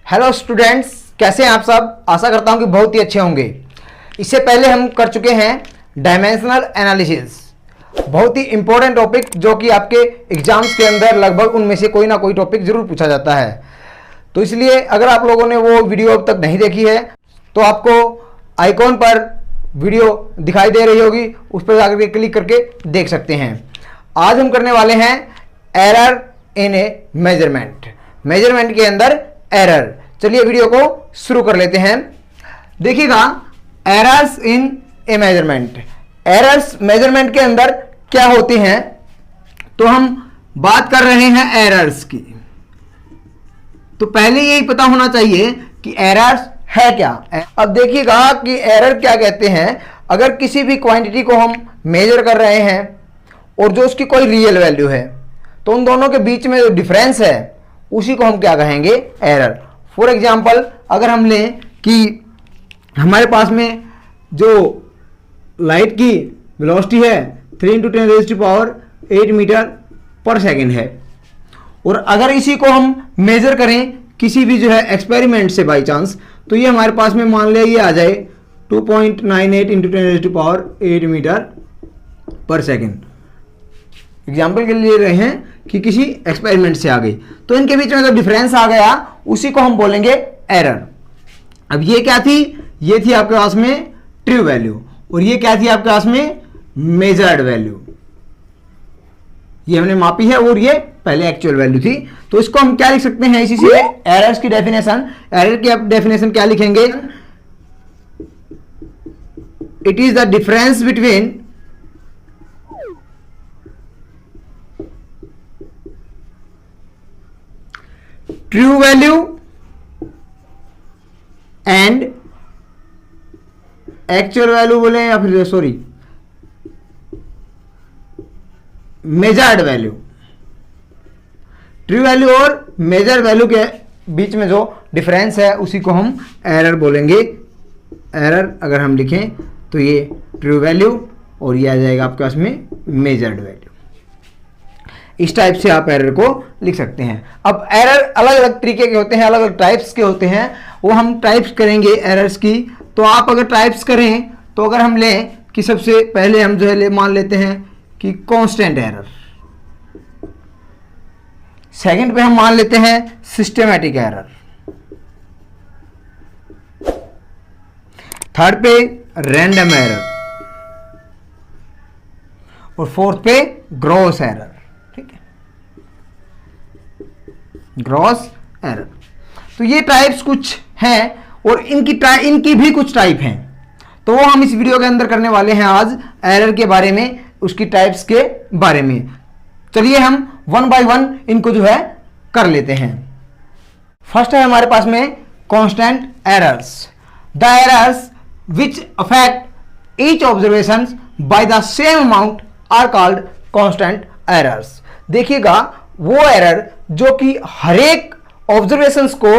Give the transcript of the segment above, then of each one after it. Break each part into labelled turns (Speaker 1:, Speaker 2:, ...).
Speaker 1: Hello students, कैसे हैं आप सब। आशा करता हूं कि बहुत ही अच्छे होंगे। इससे पहले हम कर चुके हैं डायमेंशनल एनालिसिस, बहुत ही इंपॉर्टेंट टॉपिक जो कि आपके एग्जाम्स के अंदर लगभग उनमें से कोई ना कोई टॉपिक जरूर पूछा जाता है। तो इसलिए अगर आप लोगों ने वो वीडियो अब तक नहीं देखी है तो आपको आइकॉन पर वीडियो दिखाई दे रही होगी, उस पर जाकर क्लिक करके देख सकते हैं। आज हम करने वाले हैं एरर इन ए मेजरमेंट के अंदर एरर। चलिए वीडियो को शुरू कर लेते हैं। देखिएगा, errors in A measurement. Errors measurement के अंदर क्या होती हैं, तो हम बात कर रहे हैं एरर्स की। तो पहले यही पता होना चाहिए कि एरर्स है क्या। अब देखिएगा कि एरर क्या कहते हैं। अगर किसी भी क्वांटिटी को हम मेजर कर रहे हैं और जो उसकी कोई रियल वैल्यू है, तो उन दोनों के बीच में जो डिफरेंस है उसी को हम क्या कहेंगे, एरर। फॉर एग्जाम्पल, अगर हम लें कि हमारे पास में जो लाइट की वेलोसिटी है 3 × 10⁸ मीटर पर सेकेंड है, और अगर इसी को हम मेजर करें किसी भी जो है एक्सपेरिमेंट से बाई चांस, तो ये हमारे पास में मान लिया ये आ जाए 2.98 × 10⁸ मीटर पर सेकेंड। एग्जाम्पल के लिए रहे हैं कि किसी एक्सपेरिमेंट से आ गई, तो इनके बीच में जो डिफरेंस आ गया उसी को हम बोलेंगे एरर। अब ये क्या थी, ये थी आपके पास में ट्रू वैल्यू, और ये क्या थी आपके पास में मेजर्ड वैल्यू। ये हमने मापी है और ये पहले एक्चुअल वैल्यू थी। तो इसको हम क्या लिख सकते हैं, इसी से एरर्स की डेफिनेशन। एरर की आप डेफिनेशन क्या लिखेंगे, it is the difference between true value and actual value बोले, या फिर sorry measured value. True value और मेजर्ड वैल्यू के बीच में जो डिफरेंस है उसी को हम एरर बोलेंगे। एरर अगर हम लिखें तो ये ट्रू वैल्यू और ये आ जाएगा आपके पास में मेजर्ड वैल्यू। इस टाइप से आप एरर को लिख सकते हैं। अब एरर अलग अलग तरीके के होते हैं, अलग अलग टाइप्स के होते हैं, वो हम टाइप्स करेंगे एरर्स की। तो आप अगर टाइप्स करें तो अगर हम लें कि सबसे पहले हम जो है मान लेते हैं कि कांस्टेंट एरर। सेकंड पे हम मान लेते हैं सिस्टेमैटिक एरर। थर्ड पे रैंडम एरर, और फोर्थ पे ग्रॉस एरर। Gross error. तो ये टाइप्स कुछ हैं और इनकी भी कुछ टाइप हैं, तो वो हम इस वीडियो के अंदर करने वाले हैं आज एरर के बारे में, उसकी टाइप्स के बारे में। चलिए हम वन बाय वन इनको जो है कर लेते हैं। फर्स्ट है हमारे पास में constant errors. The errors which affect each observation by the same amount are called constant errors. देखिएगा, वो एरर जो कि हर एक ऑब्जर्वेशंस को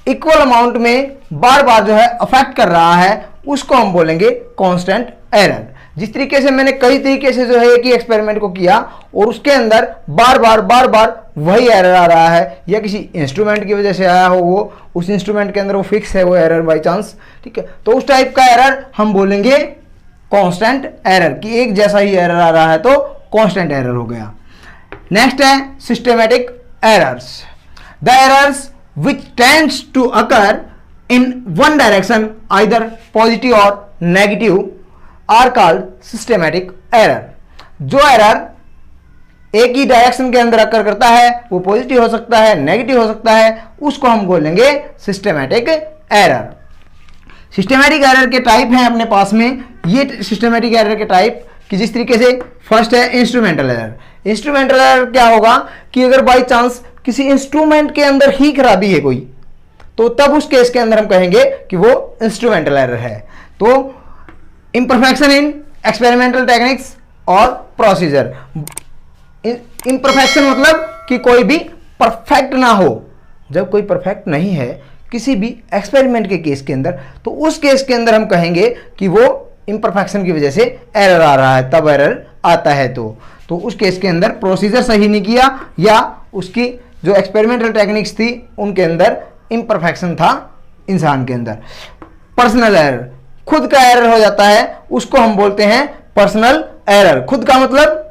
Speaker 1: इक्वल अमाउंट में बार बार जो है अफेक्ट कर रहा है, उसको हम बोलेंगे कांस्टेंट एरर। जिस तरीके से मैंने कई तरीके से जो है एक ही एक्सपेरिमेंट को किया और उसके अंदर बार बार वही एरर आ रहा है, या किसी इंस्ट्रूमेंट की वजह से आया हो, वो उस इंस्ट्रूमेंट के अंदर वो फिक्स है वो एरर बाई चांस, ठीक है, तो उस टाइप का एरर हम बोलेंगे कांस्टेंट एरर, कि एक जैसा ही एरर आ रहा है तो कांस्टेंट एरर हो गया। नेक्स्ट है systematic errors. The errors which tends to occur in one direction either positive और negative are called systematic error. जो एरर एक ही डायरेक्शन के अंदर अकर करता है, वो पॉजिटिव हो सकता है, नेगेटिव हो सकता है, उसको हम बोलेंगे सिस्टेमैटिक एरर। सिस्टेमैटिक एरर के टाइप हैं अपने पास में। ये सिस्टेमैटिक एरर के टाइप कि जिस तरीके से फर्स्ट है इंस्ट्रूमेंटल एरर। इंस्ट्रूमेंटल एरर क्या होगा कि अगर बाई चांस किसी इंस्ट्रूमेंट के अंदर ही खराबी है कोई, तो तब उस केस के अंदर हम कहेंगे कि वो इंस्ट्रूमेंटल एरर है। तो इम्परफेक्शन इन एक्सपेरिमेंटल टेक्निक्स और प्रोसीजर। इम्परफेक्शन मतलब कि कोई भी परफेक्ट ना हो। जब कोई परफेक्ट नहीं है किसी भी एक्सपेरिमेंट के केस के अंदर, तो उस केस के अंदर हम कहेंगे कि वो इम्परफेक्शन की वजह से एरर आ रहा है, तब एरर आता है। तो उस केस के अंदर प्रोसीजर सही नहीं किया, या उसकी जो एक्सपेरिमेंटल टेक्निक्स थी उनके अंदर इम्परफेक्शन था इंसान के अंदर। पर्सनल एरर, खुद का एरर हो जाता है, उसको हम बोलते हैं पर्सनल एरर। खुद का मतलब,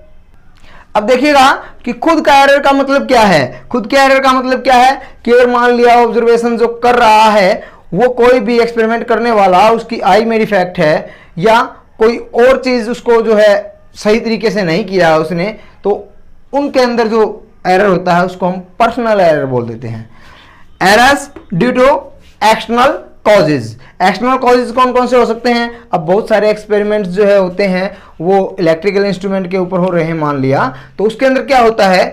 Speaker 1: अब देखिएगा कि खुद का एरर का मतलब क्या है। खुद के एरर का मतलब क्या है कि अगर मान लिया ऑब्जर्वेशन जो कर रहा है वो कोई भी एक्सपेरिमेंट करने वाला, उसकी आई में डिफेक्ट है या कोई और चीज उसको जो है सही तरीके से नहीं किया उसने, तो उनके अंदर जो एरर होता है उसको हम पर्सनल एरर बोल देते हैं। Errors due to external causes. External causes कौन कौन से हो सकते हैं? अब बहुत सारे एक्सपेरिमेंट्स जो है होते हैं वो इलेक्ट्रिकल इंस्ट्रूमेंट के ऊपर हो रहे हैं मान लिया, तो उसके अंदर क्या होता है,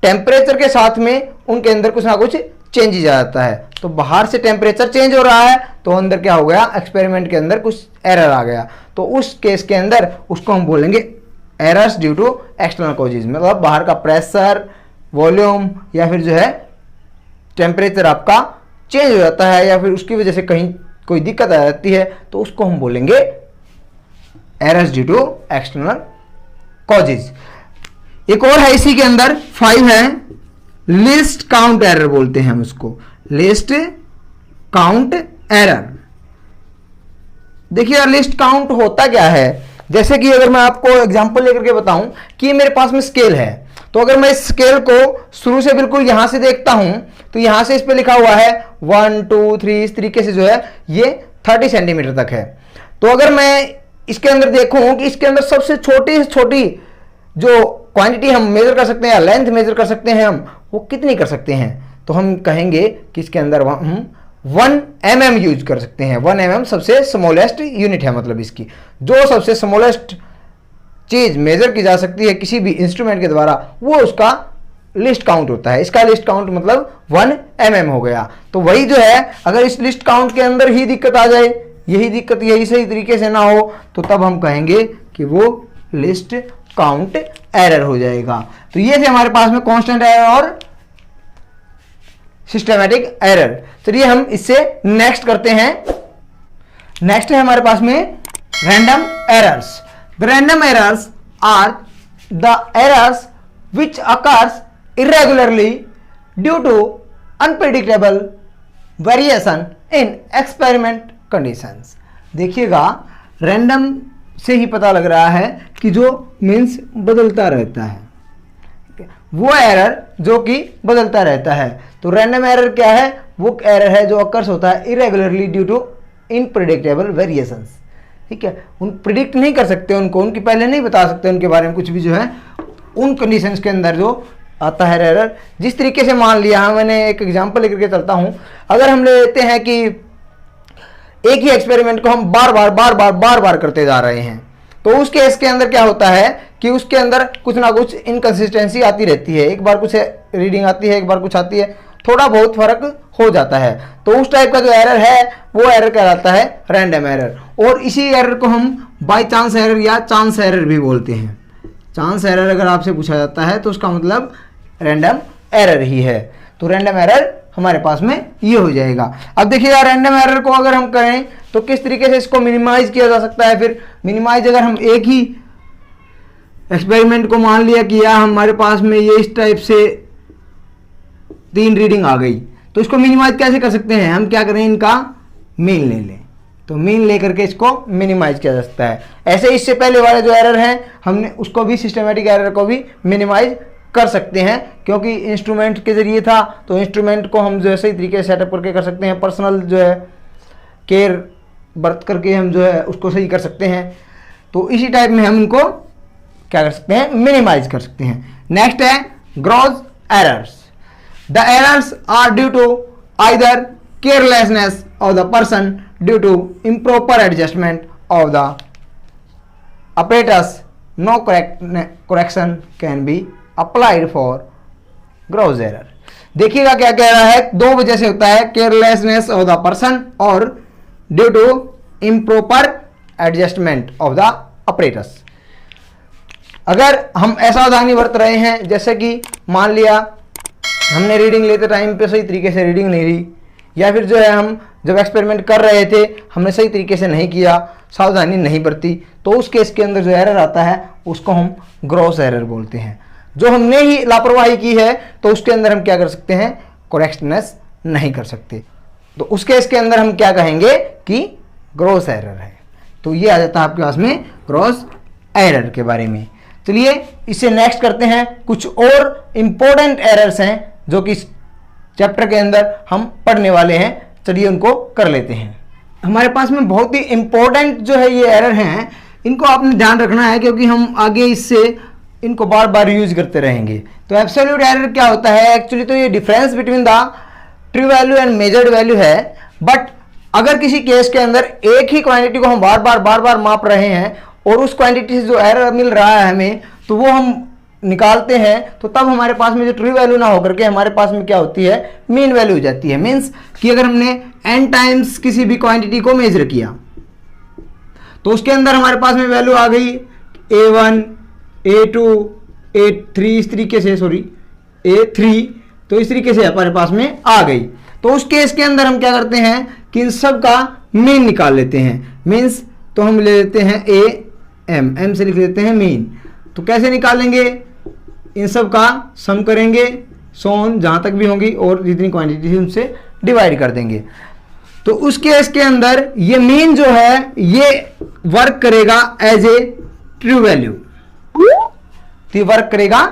Speaker 1: टेम्परेचर के साथ में उनके अंदर कुछ ना कुछ चेंजेज आ जाता है। तो बाहर से टेम्परेचर चेंज हो रहा है तो अंदर क्या हो गया, एक्सपेरिमेंट के अंदर कुछ एरर आ गया, तो उस केस के अंदर उसको हम बोलेंगे errors due to external causes. मतलब बाहर का प्रेशर, वॉल्यूम या फिर जो है टेम्परेचर आपका चेंज हो जाता है या फिर उसकी वजह से कहीं कोई दिक्कत आ जाती है, तो उसको हम बोलेंगे errors due to external causes. एक और है इसी के अंदर 5 है, लिस्ट काउंट एरर बोलते हैं हम उसको, लिस्ट काउंट एरर। देखिए लिस्ट काउंट होता क्या है, जैसे कि अगर मैं आपको एग्जांपल लेकर के बताऊं कि मेरे पास में स्केल है, तो अगर मैं इस स्केल को शुरू से बिल्कुल यहां से देखता हूं तो यहां से इस पे लिखा हुआ है 1 2 3, इस तरीके से जो है ये 30 सेंटीमीटर तक है। तो अगर मैं इसके अंदर देखूं कि इसके अंदर सबसे छोटी से छोटी जो क्वांटिटी हम मेजर कर सकते हैं या लेंथ मेजर कर सकते हैं हम, वो कितनी कर सकते हैं, तो हम कहेंगे कि इसके अंदर हम 1 mm यूज कर सकते हैं। 1 mm सबसे स्मॉलेस्ट यूनिट है, मतलब इसकी जो सबसे स्मॉलेस्ट चीज मेजर की जा सकती है किसी भी इंस्ट्रूमेंट के द्वारा, वो उसका लिस्ट काउंट होता है। इसका लिस्ट काउंट मतलब 1 mm हो गया। तो वही जो है, अगर इस लिस्ट काउंट के अंदर ही दिक्कत आ जाए, यही दिक्कत यही सही तरीके से ना हो, तो तब हम कहेंगे कि वो लिस्ट काउंट एरर हो जाएगा। तो ये थे हमारे पास में कांस्टेंट एरर और सिस्टमैटिक एरर। चलिए हम इससे नेक्स्ट करते हैं। नेक्स्ट है हमारे पास में random errors. The random errors are the errors which occurs irregularly due to unpredictable variation in experiment conditions। देखिएगा रैंडम से ही पता लग रहा है कि जो मीन्स बदलता रहता है, वो एरर जो कि बदलता रहता है। तो रैंडम एरर क्या है, वो एरर है जो अकर्स होता है इरेगुलरली ड्यू टू इनप्रेडिक्टेबल वेरिएशंस। ठीक है, उन प्रिडिक्ट नहीं कर सकते उनको, उनकी पहले नहीं बता सकते उनके बारे में कुछ भी, जो है उन कंडीशंस के अंदर जो आता है एरर। जिस तरीके से मान लिया, मैंने एक एग्जांपल लेकर के चलता हूं, अगर हम लेते हैं कि एक ही एक्सपेरिमेंट को हम बार बार करते जा रहे हैं, तो उस केस के अंदर क्या होता है कि उसके अंदर कुछ ना कुछ इनकंसिस्टेंसी आती रहती है। एक बार कुछ रीडिंग आती है, एक बार कुछ आती है, थोड़ा बहुत फर्क हो जाता है। तो उस टाइप का जो एरर है वो एरर कहलाता है रैंडम एरर। और इसी एरर को हम बाय चांस एरर या चांस एरर भी बोलते हैं। चांस एरर अगर आपसे पूछा जाता है तो उसका मतलब रैंडम एरर ही है। तो रैंडम एरर हमारे पास में ये हो जाएगा। अब देखिएगा रैंडम एरर को अगर हम करें तो किस तरीके से इसको मिनिमाइज किया जा सकता है। फिर मिनिमाइज, अगर हम एक ही एक्सपेरिमेंट को मान लिया कि यार हमारे पास में ये इस टाइप से 3 रीडिंग आ गई, तो इसको मिनिमाइज कैसे कर सकते हैं, हम क्या करें, इनका मीन ले लें। तो मीन लेकर के इसको मिनिमाइज किया जा सकता है। ऐसे इससे पहले वाले जो एरर हैं हमने उसको भी, सिस्टमेटिक एरर को भी मिनिमाइज कर सकते हैं, क्योंकि इंस्ट्रूमेंट के जरिए था तो इंस्ट्रूमेंट को हम जो है सही तरीके से सेटअप करके कर सकते हैं। पर्सनल जो है केयर बरत करके हम जो है उसको सही कर सकते हैं। तो इसी टाइप में हम इनको क्या कर सकते हैं, मिनिमाइज कर सकते हैं। नेक्स्ट है gross errors. The errors are due to either carelessness of the person due to improper adjustment of the apparatus. No correction can be applied for gross error। देखिएगा क्या कह रहा है, 2 वजह से होता है, केयरलेसनेस ऑफ द पर्सन और due to improper adjustment of the apparatus। अगर हम असावधानी बरत रहे हैं, जैसे कि मान लिया हमने रीडिंग लेते टाइम पे सही तरीके से रीडिंग नहीं ली, या फिर जो है हम जब एक्सपेरिमेंट कर रहे थे हमने सही तरीके से नहीं किया, सावधानी नहीं बरती, तो उस केस के अंदर जो एरर आता है उसको हम ग्रॉस एरर बोलते हैं। जो हमने ही लापरवाही की है तो उसके अंदर हम क्या कर सकते हैं, करेक्टनेस नहीं कर सकते। तो उस केस के अंदर हम क्या कहेंगे कि ग्रॉस एरर है। तो ये आ जाता है आपके पास में ग्रॉस एरर के बारे में। चलिए इसे नेक्स्ट करते हैं। कुछ और इंपॉर्टेंट एरर्स हैं जो कि इस चैप्टर के अंदर हम पढ़ने वाले हैं। चलिए उनको कर लेते हैं। हमारे पास में बहुत ही इंपॉर्टेंट जो है ये एरर हैं, इनको आपने ध्यान रखना है क्योंकि हम आगे इससे इनको बार बार यूज करते रहेंगे। तो एब्सोल्यूट एरर क्या होता है? एक्चुअली तो ये difference between the true value and measured value है। बट अगर किसी केस के अंदर एक ही क्वांटिटी को हम बार बार माप रहे हैं और उस क्वांटिटी से जो एरर मिल रहा है हमें, तो वो हम निकालते हैं, तो तब हमारे पास में जो ट्रू वैल्यू ना होकर के हमारे पास में क्या होती है? मीन वैल्यू हो जाती है। मीन्स कि अगर हमने n टाइम्स किसी भी क्वांटिटी को मेजर किया तो उसके अंदर हमारे पास में वैल्यू आ गई a1 a2 a3 इस तरीके से, सॉरी a3, तो इस तरीके से हमारे पास में आ गई। तो उस केस के अंदर हम क्या करते हैं कि इन सब का मीन निकाल लेते हैं। मीन्स तो हम ले लेते हैं m से लिख लेते हैं मीन। तो कैसे निकालेंगे? इन सब का सम करेंगे, सोन जहां तक भी होंगी और जितनी क्वांटिटी थी उनसे डिवाइड कर देंगे। तो उस केस के अंदर ये मीन जो है ये वर्क करेगा एज ए ट्रू वैल्यू, तो ये वर्क करेगा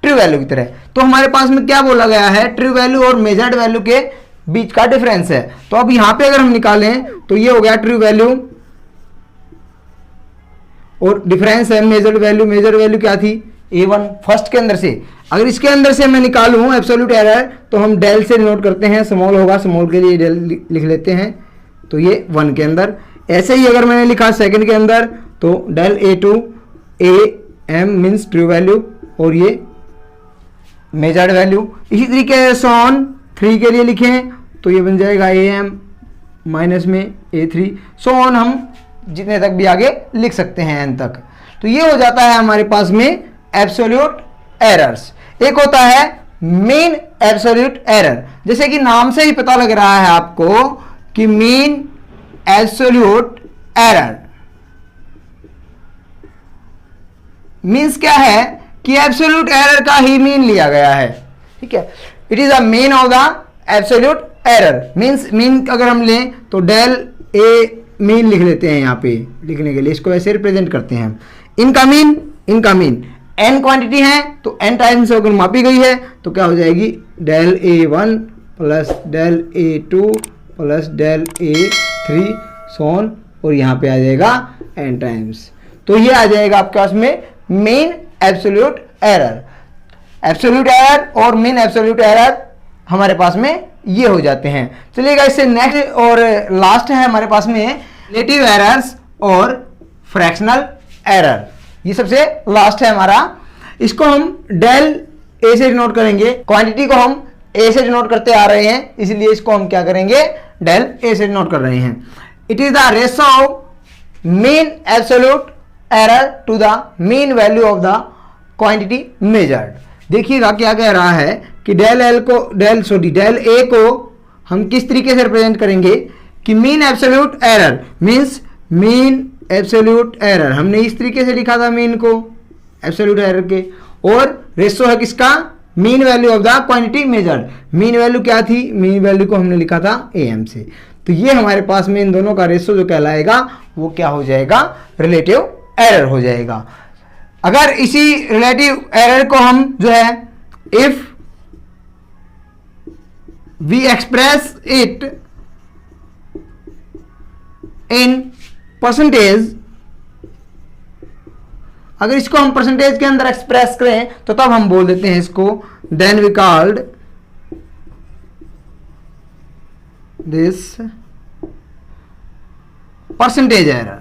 Speaker 1: ट्रू वैल्यू की तरह। तो हमारे पास में क्या बोला गया है? ट्रू वैल्यू और मेजर्ड वैल्यू के बीच का डिफरेंस है। तो अब यहां पे अगर हम निकालें तो ये हो गया ट्रू वैल्यू और डिफरेंस है मेजर्ड वैल्यू। मेजर्ड वैल्यू क्या थी? a1 फर्स्ट के अंदर से। अगर इसके अंदर से मैं निकालूं एब्सोल्यूट एरर तो हम डेल से नोट करते हैं, स्मॉल होगा, स्मॉल के लिए डेल लिख लेते हैं। तो ये 1 के अंदर। ऐसे ही अगर मैंने लिखा सेकंड के अंदर तो del a2 am means true value और ये मेजर्ड वैल्यू। इसी तरीके से सोन 3 के लिए लिखें तो ये बन जाएगा am माइनस में a3, सोन हम जितने तक भी आगे लिख सकते हैं n तक। तो ये हो जाता है हमारे पास में एब्सोल्यूट एरर्स। एक होता है मीन एब्सोल्यूट एरर, जैसे कि नाम से ही पता लग रहा है आपको कि मीन एब्सोल्यूट एरर मीन्स क्या है कि एब्सोल्यूट एरर का ही मीन लिया गया है। ठीक है, it is a mean of the absolute error. Means mean अगर हम लें तो डेल ए मीन लिख लेते हैं यहाँ पे लिखने के लिए, इसको ऐसे रिप्रेजेंट करते हैं। इनका मीन n क्वांटिटी है तो n टाइम्स अगर मापी गई है तो क्या हो जाएगी? Del a1 plus del a2 plus del a3 सोन, और यहाँ पे आ जाएगा n टाइम्स। तो ये आ जाएगा आपके पास में mean absolute error. Absolute error और मीन एब्सोल्यूट एरर हमारे पास में ये हो जाते हैं। चलिएगा इससे नेक्स्ट और लास्ट है हमारे पास में रिलेटिव एरर्स और फ्रैक्शनल एरर। ये सबसे लास्ट है हमारा। इसको हम डेल ए से डिनोट करेंगे। क्वांटिटी को हम ए से डिनोट करते आ रहे हैं, इसलिए इसको हम क्या करेंगे? डेल ए से डिनोट कर रहे हैं। It is the ratio of mean absolute error to the mean value of the quantity measured. देखिएगा क्या कह रहा है कि डेल ए को हम किस तरीके से रिप्रेजेंट करेंगे कि mean absolute error means mean absolute error हमने इस तरीके से लिखा था मीन को एब्सोल्यूट एरर के, और रेशो है किसका? Mean value of the quantity measured. Mean value क्या थी? मीन वैल्यू को हमने लिखा था am से। तो ये हमारे पास में इन दोनों का रेशो जो कहलाएगा वो क्या हो जाएगा? रिलेटिव एरर हो जाएगा। अगर इसी रिलेटिव एरर को हम जो है if we express it in percentage, अगर इसको हम परसेंटेज के अंदर एक्सप्रेस करें तो तब हम बोल देते हैं इसको then we called this percentage error.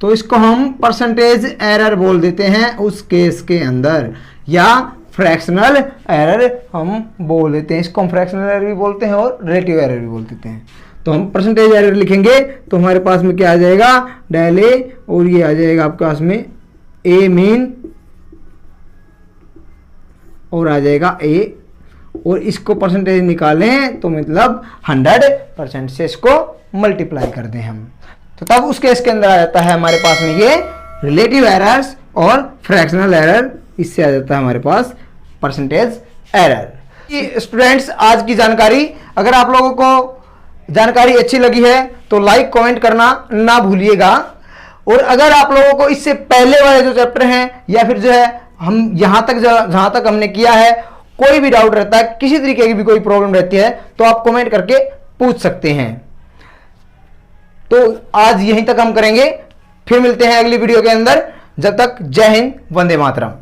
Speaker 1: तो इसको हम परसेंटेज एरर बोल देते हैं उस केस के अंदर, या फ्रैक्शनल एरर हम बोल देते हैं। इसको हम फ्रैक्शनल एरर भी बोलते हैं और रिलेटिव एरर भी बोल देते हैं। तो हम परसेंटेज एरर लिखेंगे तो हमारे पास में क्या आ जाएगा? डेल ए, और ये आ जाएगा आपके पास में ए मीन, और आ जाएगा ए, और इसको परसेंटेज निकालें तो मतलब 100% से इसको मल्टीप्लाई कर दें हम, तो तब उस केस के अंदर आ जाता है हमारे पास में ये रिलेटिव एरर्स और फ्रैक्शनल एरर। इससे आ जाता है हमारे पास परसेंटेज एरर। स्टूडेंट्स, आज की जानकारी, अगर आप लोगों को जानकारी अच्छी लगी है तो लाइक कमेंट करना ना भूलिएगा। और अगर आप लोगों को इससे पहले वाले जो चैप्टर हैं या फिर जो है हम यहां तक हमने किया है, कोई भी डाउट रहता है, किसी तरीके की भी कोई प्रॉब्लम रहती है तो आप कमेंट करके पूछ सकते हैं। तो आज यहीं तक हम करेंगे, फिर मिलते हैं अगली वीडियो के अंदर। जब तक जय हिंद, वंदे मातरम।